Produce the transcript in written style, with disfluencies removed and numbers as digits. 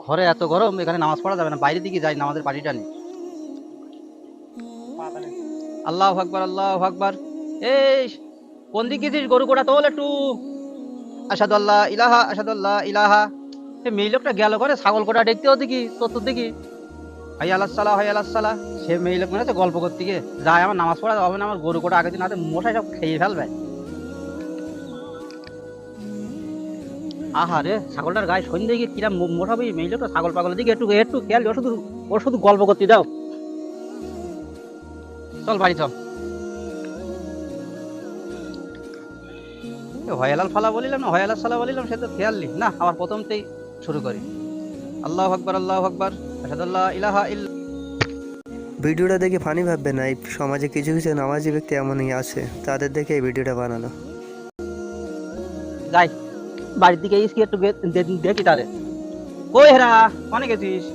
ঘরে এত গরম, এখানে নামাজ পড়া যাবে না, বাইরে দিকে যাই, নামাজের পার্টিটা নেই। আল্লাহু আকবার, আল্লাহু আকবার। এই কোন দিকে দিস, গরু কোটা তোল একটু। আশহাদু আল্লা ইলাহা, আশহাদু আল্লা ইলাহা। এই মেয়ে লোকটা গেল করে ছাগল কোটা দেখতে, ওদিকে তোর দিকে। হাই আলাস সালাহ, হাই আলাস সালাহ। সে মেয়ে লোক মনে হচ্ছে গল্প করতে গিয়ে যায়, আমার নামাজ পড়া হবে না, আমার গরু কোটা আগের দিন হাতে মশাই সব খেয়ে ফেলবে। আহা রে, ছাগলটার গায়ে সন্ধ্যে গিয়ে কিরা মোটাবি, মেয়ে লোকটা ছাগল পাগলের দিকে একটু একটু খেয়াল, ওর শুধু গল্প করতে দাও। চল বাড়ি চল। হয়ালাল ফালা বলিলাম না, হয়ালাল সালা বলিলাম, সে তো খেয়াল নেই না। আবার প্রথমতেই শুরু করি। আল্লাহু আকবার, আল্লাহু আকবার, আশহাদু আল্লা ইলাহা ইল্লা। ভিডিওটা দেখে ফানি ভাববে না, এই সমাজে কিছু কিছু নামাজি ব্যক্তি এমনই আছে, তাদের দেখে এই ভিডিওটা বানানো। যাই বাড়ির দিকে, একটু দেখি তারে। কই হেরা, অনেক গেছিস?